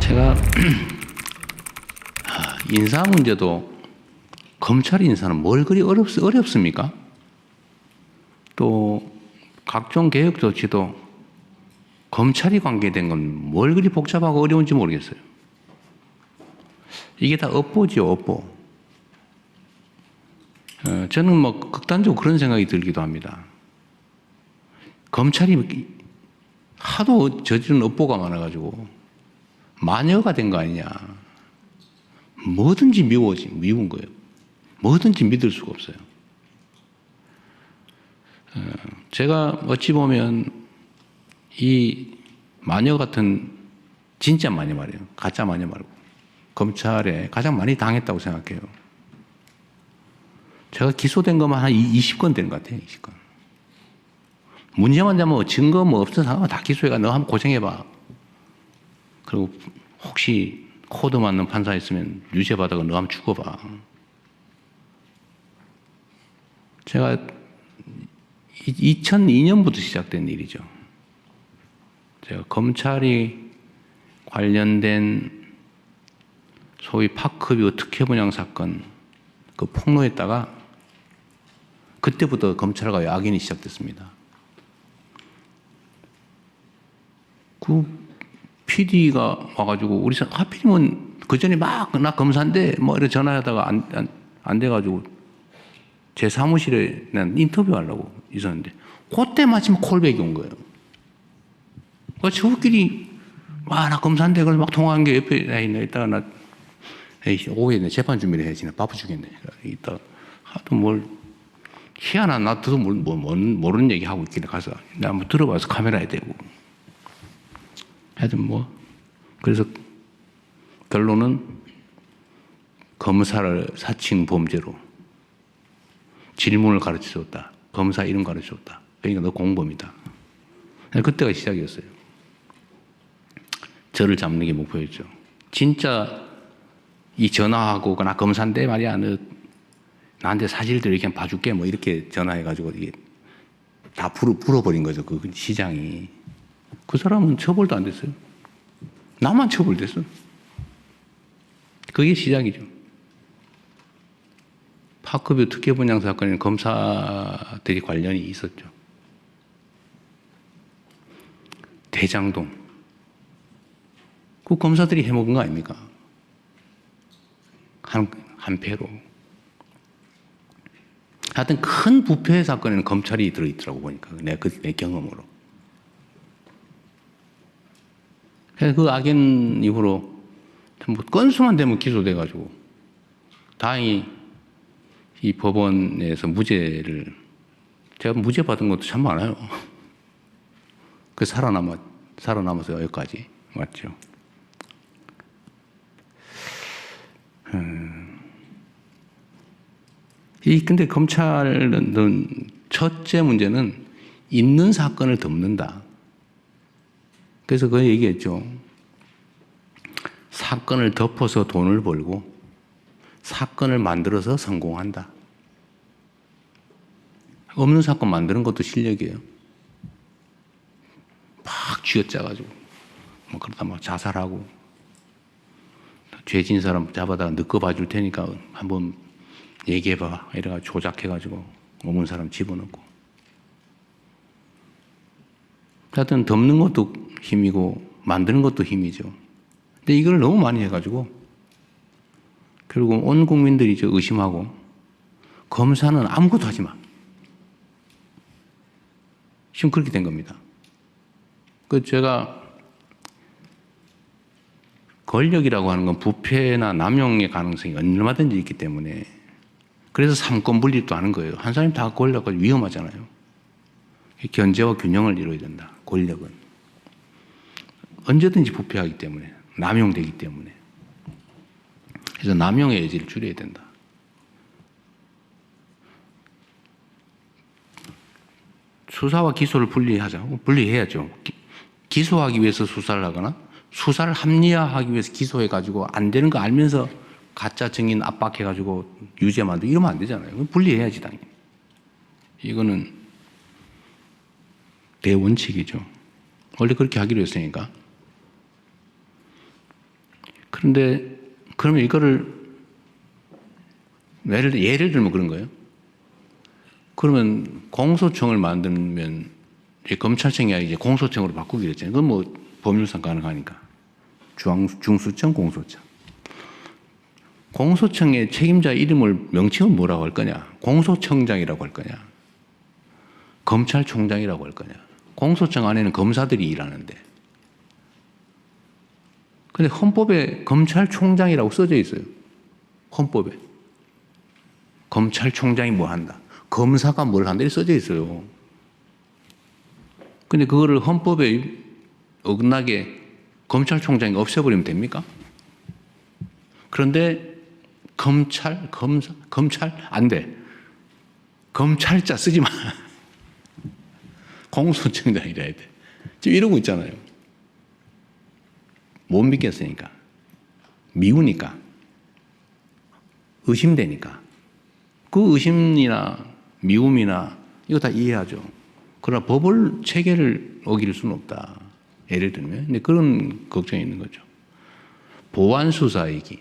제가 인사 문제도 검찰 인사는 뭘 그리 어렵습니까? 또 각종 개혁 조치도 검찰이 관계된 건 뭘 그리 복잡하고 어려운지 모르겠어요. 이게 다 업보죠, 업보. 저는 뭐 극단적으로 그런 생각이 들기도 합니다. 검찰이 하도 저지른 업보가 많아가지고 마녀가 된 거 아니냐. 뭐든지 미운 거예요. 뭐든지 믿을 수가 없어요. 제가 어찌 보면 이 마녀 같은 진짜 마녀 말이에요. 가짜 마녀 말고 검찰에 가장 많이 당했다고 생각해요. 제가 기소된 것만 한 20건 되는 것 같아요. 20건. 문제만 되면 증거 뭐 없어서 다 기소해가 너 한번 고생해봐. 그리고 혹시 코드 맞는 판사 있으면 유죄 받아가 너 한번 죽어봐. 제가 2002년부터 시작된 일이죠. 제가 검찰이 관련된 소위 파크뷰 특혜 분양 사건 그 폭로했다가 그때부터 검찰과 야긴이 시작됐습니다. 그 PD가 와가지고 우리 하필이면 그 전에 막 나 검사인데 뭐 이렇게 전화하다가 안 돼가지고 제 사무실에 난 인터뷰하려고 있었는데 그때 마침 콜백이 온 거예요. 저끼리 와 나 검사인데 그걸 막 통화한 게 옆에 있네. 이따가 나 오후에 재판 준비를 해야지. 나 바빠 죽겠네. 이따 하도 뭘 희한한 나도 모르는 얘기 하고 있길래 가서 나 한번 들어봐서 카메라에 대고 하여튼 뭐 그래서 결론은 검사를 사칭 범죄로 질문을 가르쳐줬다. 검사 이름 가르쳐줬다. 그러니까 너 공범이다. 그때가 시작이었어요. 저를 잡는 게 목표였죠. 진짜 이 전화하고 나 검사인데 말이야 너 나한테 사실대로 이렇게 봐줄게 뭐 이렇게 전화해가지고 이게 다 불어버린 거죠. 그 시장이. 그 사람은 처벌도 안 됐어요. 나만 처벌됐어. 그게 시작이죠. 파크뷰 특혜 분양 사건에는 검사들이 관련이 있었죠. 대장동. 그 검사들이 해먹은 거 아닙니까? 한 패로. 하여튼 큰 부패 사건에는 검찰이 들어있더라고 보니까. 내 경험으로. 그래서 그 악연 이후로 뭐 건수만 되면 기소돼가지고 다행히 이 법원에서 무죄를 제가 무죄 받은 것도 참 많아요. 그 살아남아서 여기까지 왔죠. 근데 검찰은 첫째 문제는 있는 사건을 덮는다. 그래서 그 얘기했죠. 사건을 덮어서 돈을 벌고 사건을 만들어서 성공한다. 없는 사건 만드는 것도 실력이에요. 막 쥐어짜가지고 뭐 그러다 막 자살하고 죄진 사람 잡아다가 넣고 봐줄 테니까 한번 얘기해봐 이래가지고 조작해가지고 없는 사람 집어넣고 하여튼 덮는 것도 힘이고 만드는 것도 힘이죠. 근데 이걸 너무 많이 해가지고 결국 온 국민들이 의심하고 검사는 아무것도 하지 마. 지금 그렇게 된 겁니다. 제가 권력이라고 하는 건 부패나 남용의 가능성이 얼마든지 있기 때문에 그래서 삼권 분립도 하는 거예요. 한 사람이 다 권력은 위험하잖아요. 견제와 균형을 이루어야 된다. 권력은. 언제든지 부패하기 때문에 남용되기 때문에 그래서 남용의 여지를 줄여야 된다. 수사와 기소를 분리해야죠. 기소하기 위해서 수사를 하거나 수사를 합리화하기 위해서 기소해가지고 안 되는 거 알면서 가짜 증인 압박해가지고 유죄 만들고 이러면 안 되잖아요. 분리해야지 당연히. 이거는 대원칙이죠. 원래 그렇게 하기로 했으니까. 그런데 그러면 이거를 예를 들면 그런 거예요. 그러면 공소청을 만들면 검찰청이 아니라 이제 공소청으로 바꾸기로 했잖아요. 그건 뭐 법률상 가능하니까. 중수청, 공소청. 공소청의 책임자 이름을 명칭은 뭐라고 할 거냐? 공소청장이라고 할 거냐? 검찰총장이라고 할 거냐? 공소청 안에는 검사들이 일하는데. 근데 헌법에 검찰총장이라고 써져 있어요. 헌법에. 검찰총장이 뭐 한다. 검사가 뭘 한다. 이렇게 써져 있어요. 근데 그거를 헌법에 어긋나게 검찰총장이 없애버리면 됩니까? 그런데 검찰 안 돼. 검찰자 쓰지 마. 공소청장이라 해야 돼. 지금 이러고 있잖아요. 못 믿겠으니까. 미우니까. 의심되니까. 그 의심이나 미움이나 이거 다 이해하죠. 그러나 법을 체계를 어길 수는 없다. 예를 들면. 근데 그런 걱정이 있는 거죠. 보완수사 얘기.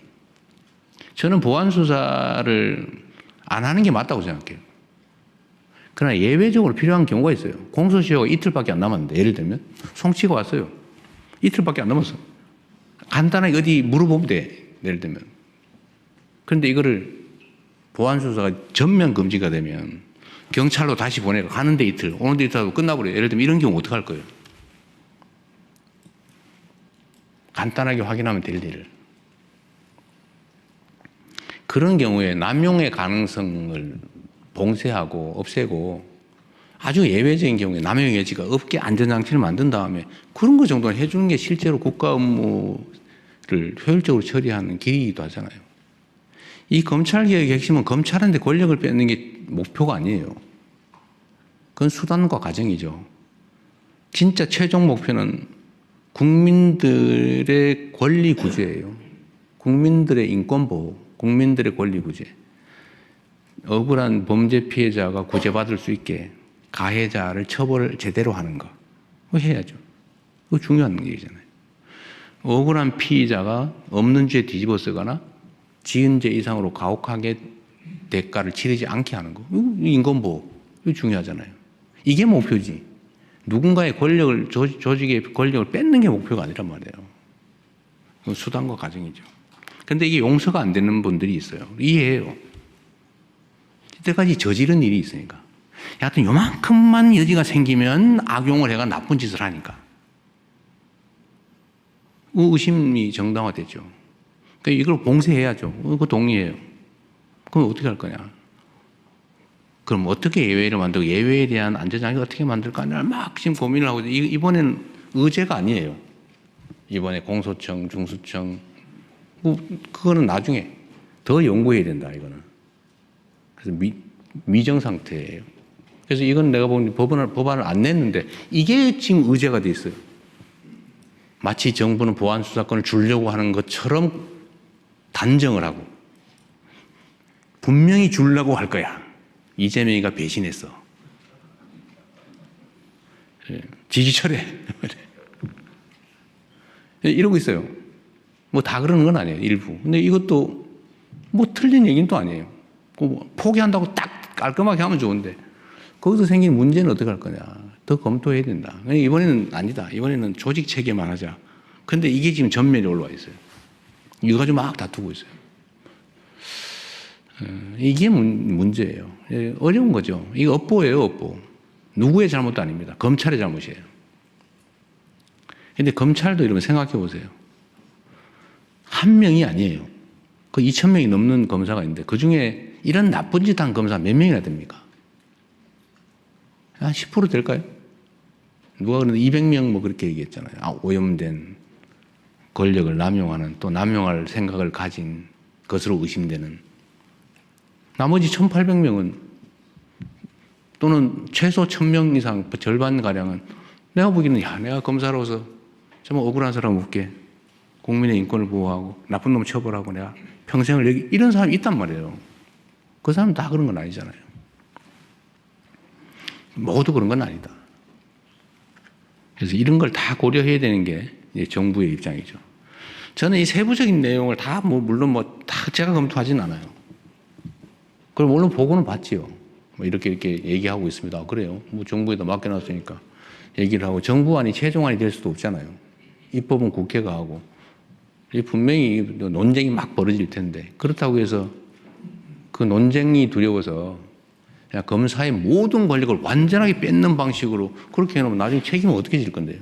저는 보완수사를 안 하는 게 맞다고 생각해요. 그러나 예외적으로 필요한 경우가 있어요. 공소시효가 이틀밖에 안 남았는데, 예를 들면, 송치가 왔어요. 이틀밖에 안 남았어. 간단하게 어디 물어보면 돼. 예를 들면. 그런데 이거를 보완수사가 전면 금지가 되면 경찰로 다시 보내고 가는데 이틀, 오는데 이틀 하고 끝나버려요. 예를 들면 이런 경우 어떡할 거예요? 간단하게 확인하면 될 일을. 그런 경우에 남용의 가능성을 봉쇄하고 없애고 아주 예외적인 경우에 남용의 여지가 없게 안전장치를 만든 다음에 그런 거 정도는 해주는 게 실제로 국가 업무를 효율적으로 처리하는 길이기도 하잖아요. 이 검찰개혁의 핵심은 검찰한테 권력을 뺏는 게 목표가 아니에요. 그건 수단과 과정이죠. 진짜 최종 목표는 국민들의 권리 구제예요. 국민들의 인권 보호, 국민들의 권리 구제. 억울한 범죄 피해자가 구제받을 수 있게 가해자를 처벌을 제대로 하는 거. 그거 해야죠. 그거 중요한 얘기잖아요. 억울한 피의자가 없는 죄 뒤집어 쓰거나 지은 죄 이상으로 가혹하게 대가를 치르지 않게 하는 거. 인권보호. 이거 중요하잖아요. 이게 목표지. 누군가의 권력을, 조직의 권력을 뺏는 게 목표가 아니란 말이에요. 그건 수단과 과정이죠. 근데 이게 용서가 안 되는 분들이 있어요. 이해해요. 이때까지 저지른 일이 있으니까. 여하튼 요만큼만 여지가 생기면 악용을 해가 나쁜 짓을 하니까. 의심이 정당화되죠. 그러니까 이걸 봉쇄해야죠. 그거 동의해요. 그럼 어떻게 할 거냐. 그럼 어떻게 예외를 만들고 예외에 대한 안전장치 어떻게 만들까를 막 지금 고민을 하고 이번에는 의제가 아니에요. 이번에 공소청, 중수청 그거는 나중에 더 연구해야 된다 이거는. 그래서 미정 상태예요. 그래서 이건 내가 보니 법안을 안 냈는데 이게 지금 의제가 돼 있어요. 마치 정부는 보안 수사권을 주려고 하는 것처럼 단정을 하고 분명히 주려고 할 거야. 이재명이가 배신했어. 지지철회. 이러고 있어요. 뭐 다 그러는 건 아니에요. 일부. 근데 이것도 뭐 틀린 얘기는 또 아니에요. 포기한다고 딱 깔끔하게 하면 좋은데 거기서 생긴 문제는 어떻게 할 거냐. 더 검토해야 된다. 이번에는 아니다. 이번에는 조직 체계만 하자. 근데 이게 지금 전면에 올라와 있어요. 이거 가지고 막 다투고 있어요. 이게 문제예요. 어려운 거죠. 이거 업보예요, 업보. 누구의 잘못도 아닙니다. 검찰의 잘못이에요. 근데 검찰도 이러면 생각해 보세요. 한 명이 아니에요. 그 2,000명이 넘는 검사가 있는데 그 중에 이런 나쁜 짓 한 검사 몇 명이나 됩니까? 한 10% 될까요? 누가 그러는데 200명 뭐 그렇게 얘기했잖아요. 오염된 권력을 남용하는 또 남용할 생각을 가진 것으로 의심되는 나머지 1,800명은 또는 최소 1,000명 이상 절반가량은 내가 보기에는 내가 검사로서 정말 억울한 사람 없게 국민의 인권을 보호하고 나쁜 놈 처벌하고 내가 평생을 여기 이런 사람이 있단 말이에요. 그 사람 다 그런 건 아니잖아요. 모두 그런 건 아니다. 그래서 이런 걸 다 고려해야 되는 게 정부의 입장이죠. 저는 이 세부적인 내용을 다 물론 다 제가 검토하진 않아요. 그럼 물론 보고는 봤지요. 이렇게 얘기하고 있습니다. 그래요. 정부에다 맡겨놨으니까 얘기를 하고 정부안이 최종안이 될 수도 없잖아요. 입법은 국회가 하고 분명히 논쟁이 막 벌어질 텐데 그렇다고 해서 그 논쟁이 두려워서 그냥 검사의 모든 권력을 완전하게 뺏는 방식으로 그렇게 해놓으면 나중에 책임은 어떻게 질 건데요?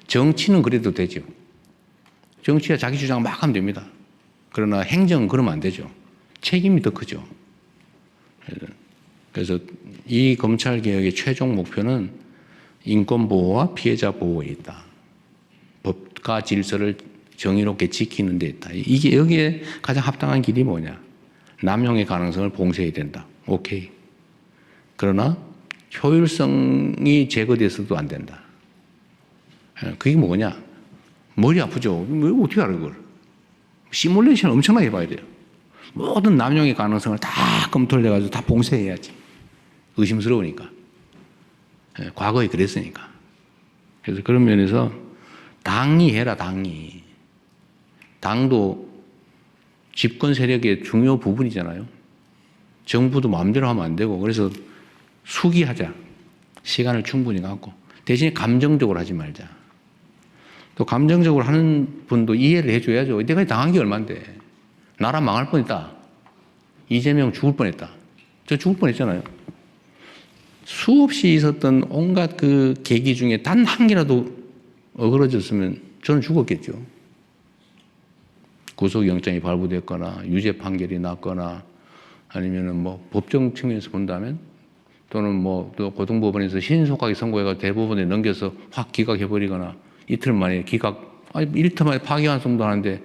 정치는 그래도 되죠. 정치가 자기 주장 막 하면 됩니다. 그러나 행정은 그러면 안 되죠. 책임이 더 크죠. 그래서 이 검찰개혁의 최종 목표는 인권보호와 피해자 보호에 있다. 법과 질서를 정의롭게 지키는 데 있다. 이게 여기에 가장 합당한 길이 뭐냐. 남용의 가능성을 봉쇄해야 된다. 오케이. 그러나 효율성이 제거돼서도 안 된다. 그게 뭐냐. 머리 아프죠. 어떻게 알아 그걸. 시뮬레이션 엄청나게 해봐야 돼요. 모든 남용의 가능성을 다 검토를 해가지고 다 봉쇄해야지. 의심스러우니까. 과거에 그랬으니까. 그래서 그런 면에서 당이 해라, 당이. 당도 집권 세력의 중요 부분이잖아요. 정부도 마음대로 하면 안 되고, 그래서 수기하자. 시간을 충분히 갖고. 대신에 감정적으로 하지 말자. 또 감정적으로 하는 분도 이해를 해줘야죠. 내가 당한 게 얼만데. 나라 망할 뻔했다. 이재명 죽을 뻔했다. 저 죽을 뻔했잖아요. 수없이 있었던 온갖 그 계기 중에 단 한 개라도 어그러졌으면 저는 죽었겠죠. 구속영장이 발부됐거나 유죄 판결이 났거나 아니면은 법정 측면에서 본다면 또는 또 고등법원에서 신속하게 선고해가 대법원에 넘겨서 확 기각해버리거나 이틀 만에 이틀 만에 파기환송도 하는데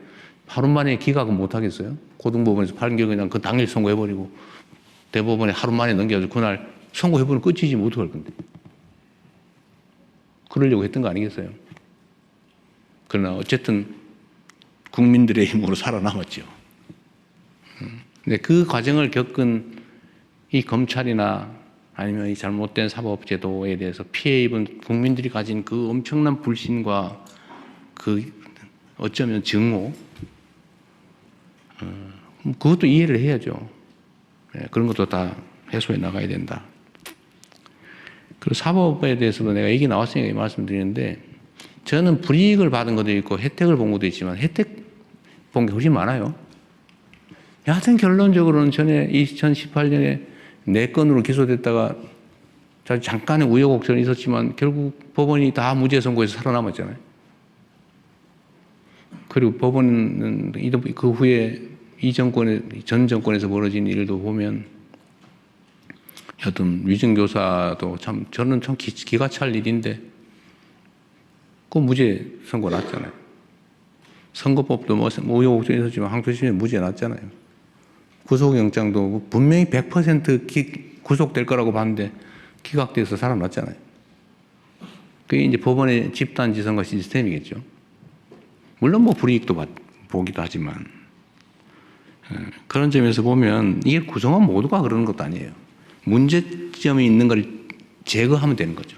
하루 만에 기각은 못 하겠어요? 고등법원에서 판결 그냥 그 당일 선고해버리고 대법원에 하루 만에 넘겨서 그날 선고해버리면 끝이지 뭐 어떡할 건데. 그러려고 했던 거 아니겠어요? 그러나 어쨌든 국민들의 힘으로 살아남았죠. 근데 그 과정을 겪은 이 검찰이나 아니면 이 잘못된 사법제도에 대해서 피해 입은 국민들이 가진 그 엄청난 불신과 그 어쩌면 증오, 그것도 이해를 해야죠. 그런 것도 다 해소해 나가야 된다. 그리고 사법에 대해서도 내가 얘기 나왔으니까 말씀드리는데 저는 불이익을 받은 것도 있고 혜택을 본 것도 있지만 혜택 본 게 훨씬 많아요. 여하튼 결론적으로는 전에 2018년에 4건으로 기소됐다가 잠깐의 우여곡절이 있었지만 결국 법원이 다 무죄 선고해서 살아남았잖아요. 그리고 법원은 그 후에 전 정권에서 벌어진 일도 보면 여튼 위증교사도 저는 참 기가 찰 일인데 그 무죄 선고 났잖아요. 선거법도 우여곡절이 있었지만 항소심에 무죄 났잖아요. 구속영장도 분명히 100% 구속될 거라고 봤는데 기각돼서 살아났잖아요. 그게 이제 법원의 집단지성과 시스템이겠죠. 물론 불이익도 보기도 하지만 그런 점에서 보면 이게 구성원 모두가 그러는 것도 아니에요. 문제점이 있는 걸 제거하면 되는 거죠.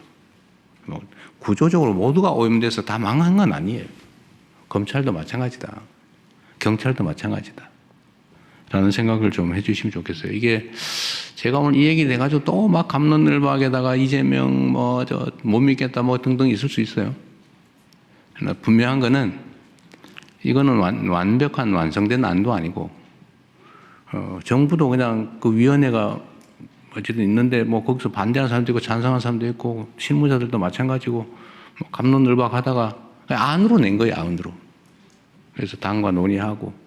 구조적으로 모두가 오염돼서 다 망한 건 아니에요. 검찰도 마찬가지다. 경찰도 마찬가지다. 라는 생각을 좀 해주시면 좋겠어요. 이게 제가 오늘 이 얘기 해가지고 또 막 갑론을박에다가 이재명 못 믿겠다 등등 있을 수 있어요. 그러나 분명한 거는 이거는 완벽한 완성된 안도 아니고 정부도 그냥 그 위원회가 어쨌든 있는데 거기서 반대하는 사람도 있고 찬성하는 사람도 있고 실무자들도 마찬가지고 갑론을박하다가 안으로 낸 거예요. 안으로. 그래서 당과 논의하고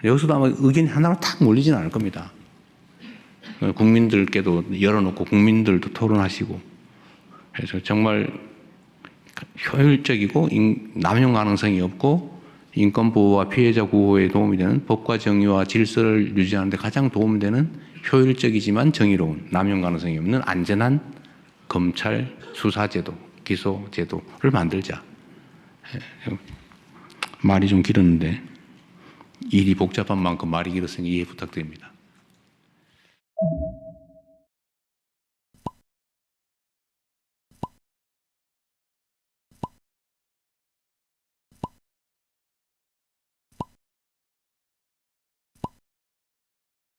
여기서도 아마 의견이 하나로 탁 몰리지는 않을 겁니다. 국민들께도 열어놓고 국민들도 토론하시고 그래서 정말 효율적이고 남용 가능성이 없고 인권보호와 피해자 구호에 도움이 되는 법과 정의와 질서를 유지하는 데 가장 도움되는 효율적이지만 정의로운 남용 가능성이 없는 안전한 검찰 수사제도, 기소제도를 만들자. 말이 좀 길었는데 일이 복잡한 만큼 말이 길었으니 이해 부탁드립니다.